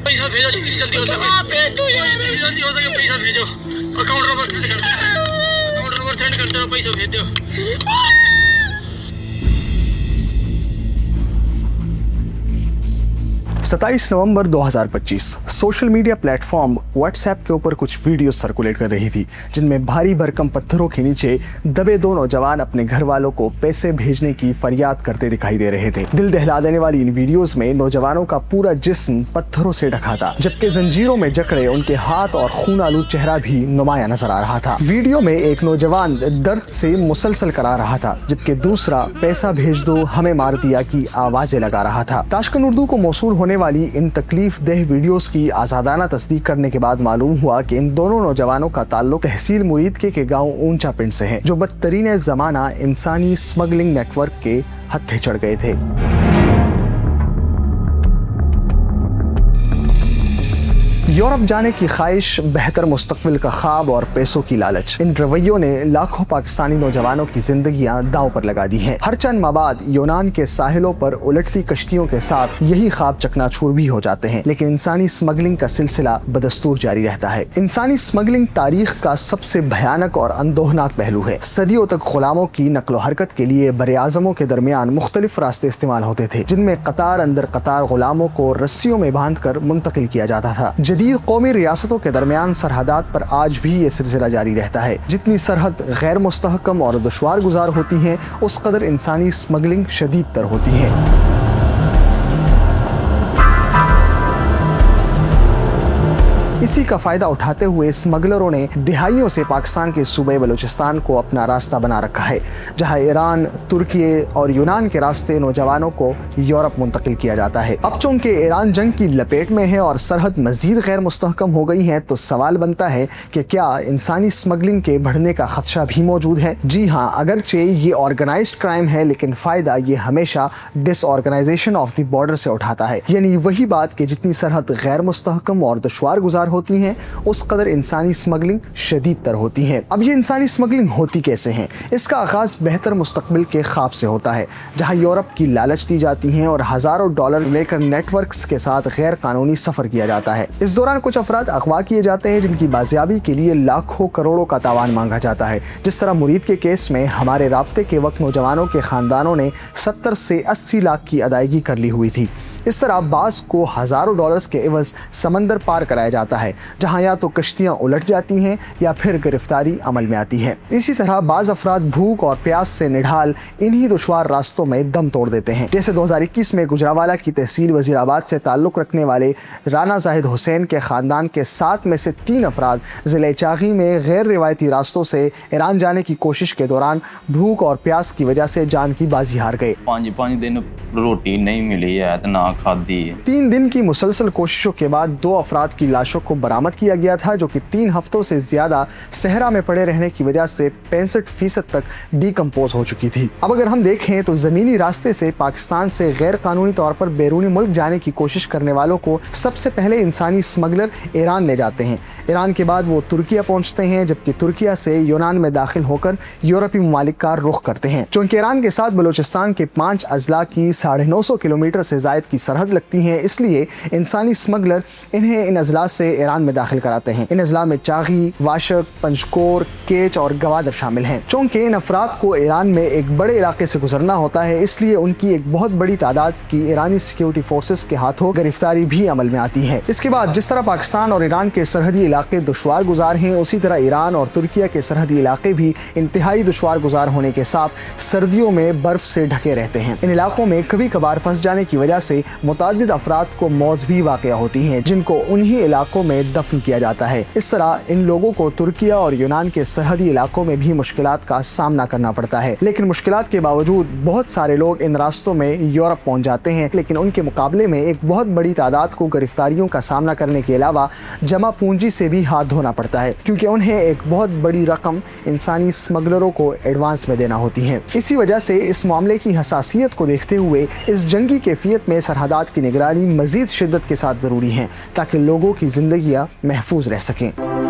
पैसा भेजो जितनी जल्दी हो सके, जल्दी हो सके पैसा भेजो। अकाउंट नंबर सेंड कर दो, अकाउंट नंबर सेंड कर दो, पैसा भेज दो। 27 नवंबर 2025 सोशल मीडिया प्लेटफॉर्म व्हाट्सएप के ऊपर कुछ वीडियो सर्कुलेट कर रही थी जिनमें भारी भरकम पत्थरों के नीचे दबे दो नौजवान अपने घर वालों को पैसे भेजने की फरियाद करते दिखाई दे रहे थे। दिल दहला देने वाली इन वीडियोस में नौजवानों का पूरा जिस्म पत्थरों से ढका था, जबकि जंजीरों में जकड़े उनके हाथ और खून आलूद चेहरा भी नुमाया नजर आ रहा था। वीडियो में एक नौजवान दर्द से मुसलसल करा रहा था, जबकि दूसरा पैसा भेज दो हमें मार दिया की आवाजें लगा रहा था। ताशकन उर्दू को मौसूल होने वाली इन तकलीफ देह वीडियोस की आजादाना तस्दीक करने के बाद मालूम हुआ कि इन दोनों नौजवानों का ताल्लुक तहसील मुरीदके के गांव ऊंचा पिंड से है, जो बदतरीन जमाना इंसानी स्मगलिंग नेटवर्क के हत्थे चढ़ गए थे। यूरोप जाने की ख्वाहिश, बेहतर मुस्तकबिल का ख्वाब और पैसों की लालच, इन रवैयों ने लाखों पाकिस्तानी नौजवानों की जिंदगियां दांव पर लगा दी हैं। हर चंद माह बाद यूनान के साहिलों पर उलटती कश्तियों के साथ यही ख्वाब चकनाचूर भी हो जाते हैं, लेकिन इंसानी स्मगलिंग का सिलसिला बदस्तूर जारी रहता है। इंसानी स्मगलिंग तारीख का सबसे भयानक और अंदोहनाक पहलू है। सदियों तक गुलामों की नक्लो हरकत के लिए बरे आज़मों के दरमियान मुख्तलिफ रास्ते इस्तेमाल होते थे, जिनमें कतार अंदर कतार गुलामों को रस्सियों में बांध कर मुंतकिल किया जाता था। जदीद कौमी रियासतों के दरमियान सरहदात पर आज भी ये सिलसिला जारी रहता है। जितनी सरहद गैर मुस्तहकम और दुश्वार गुजार होती हैं, उस कदर इंसानी स्मगलिंग शदीद तर होती है। इसी का फायदा उठाते हुए स्मगलरों ने दिहाइयों से पाकिस्तान के सूबे बलूचिस्तान को अपना रास्ता बना रखा है, जहां ईरान, तुर्की और यूनान के रास्ते नौजवानों को यूरोप मुंतकिल किया जाता है। अब चूंकि ईरान जंग की लपेट में है और सरहद मजीद गैर मुस्तहकम हो गई है, तो सवाल बनता है कि क्या इंसानी स्मगलिंग के बढ़ने का खदशा भी मौजूद है? जी हाँ, अगरचे ये ऑर्गेनाइज्ड क्राइम है, लेकिन फायदा ये हमेशा डिसऑर्गेनाइजेशन ऑफ द बॉर्डर से उठाता है। यानी वही बात कि जितनी सरहद गैर मुस्तहकम और दुश्वार गुजार होती हैं, उस कदर इंसानी स्मगलिंग शदीद तर होती है। अब ये इंसानी स्मगलिंग होती कैसे है? इसका आगाज बेहतर मुस्तकबिल के ख्वाब से होता है, जहां यूरोप की लालच दी जाती है और हजारों डॉलर लेकर नेटवर्क्स के साथ गैर कानूनी सफर किया जाता है। इस दौरान कुछ अफराद अगवा किए जाते हैं, जिनकी बाजियाबी के लिए लाखों करोड़ों का तावान मांगा जाता है। जिस तरह मुरीद के केस में हमारे राब्ते के वक्त नौजवानों के खानदानों ने 70 से 80 लाख की अदायगी कर ली हुई थी। इस तरह बास को हजारों डॉलर्स के एवज समंदर पार कराया जाता है, जहां या तो कश्तियां उलट जाती हैं या फिर गिरफ्तारी अमल में आती है। इसी तरह बाज अफराद भूख और प्यास से निढाल इन्हीं दुश्वार रास्तों में दम तोड़ देते हैं। जैसे 2021 में गुजरावाला की तहसील वजीराबाद से ताल्लुक़ रखने वाले राना जाहिद हुसैन के ख़ानदान के 7 में से 3 अफराद ज़िले चागी में गैर रिवायती रास्तों से ईरान जाने की कोशिश के दौरान भूख और प्यास की वजह से जान की बाजी हार गए। 5 दिन रोटी नहीं मिली है, ना खादी है। 3 दिन की मुसलसल कोशिशों के बाद 2 अफराद की लाशों को बरामद किया गया था, जो कि 3 हफ्तों से ज्यादा सहरा में पड़े रहने की वजह से 65% तक डिकम्पोज हो चुकी थी। अब अगर हम देखें तो जमीनी रास्ते से पाकिस्तान से गैर कानूनी तौर पर बैरूनी मुल्क जाने की कोशिश करने वालों को सबसे पहले इंसानी स्मगलर ईरान ले जाते हैं। ईरान के बाद वो तुर्किया पहुंचते हैं, जबकि तुर्किया से यूनान में दाखिल होकर यूरोपीय ममालिक का रुख करते हैं। चूंकि ईरान के साथ बलूचिस्तान के 5 अजला की 950 किलोमीटर से जायद की सरहद लगती है, इसलिए इंसानी स्मगलर इन्हें इन अजला से ईरान में दाखिल कराते हैं। इन अजला में चागी, वाशक, पंजकोर, केच और गवादर शामिल हैं। चूंकि इन अफराद को ईरान में एक बड़े इलाके से गुजरना होता है, इसलिए उनकी एक बहुत बड़ी तादाद की ईरानी सिक्योरिटी फोर्सेस के हाथों गिरफ्तारी भी अमल में आती है। इसके बाद जिस तरह पाकिस्तान और ईरान के सरहदी इलाके दुश्वार गुजार हैं, उसी तरह ईरान और तुर्किया के सरहदी इलाके भी इंतहाई दुश्वार गुजार होने के साथ सर्दियों में बर्फ से ढके रहते हैं। इन इलाकों में कभी कभार फंस जाने की वजह से मुतादिद अफराद को मौत भी वाक़या होती हैं, जिनको उन्हीं इलाकों में दफन किया जाता है। इस तरह इन लोगों को तुर्किया और यूनान के सरहदी इलाकों में भी मुश्किलात का सामना करना पड़ता है। लेकिन मुश्किलात के बावजूद बहुत सारे लोग इन रास्तों में यूरोप पहुंच जाते हैं, लेकिन उनके मुकाबले में एक बहुत बड़ी तादाद को गिरफ्तारियों का सामना करने के अलावा जमा पूंजी से भी हाथ धोना पड़ता है, क्योंकि उन्हें एक बहुत बड़ी रकम इंसानी स्मगलरों को एडवांस में देना होती है। इसी वजह से इस मामले की हसासियत को देखते हुए इस जंगी कैफियत में सरहदात की निगरानी मजीद शिद्दत के साथ ज़रूरी है, ताकि लोगों की ज़िंदगियाँ महफूज रह सकें।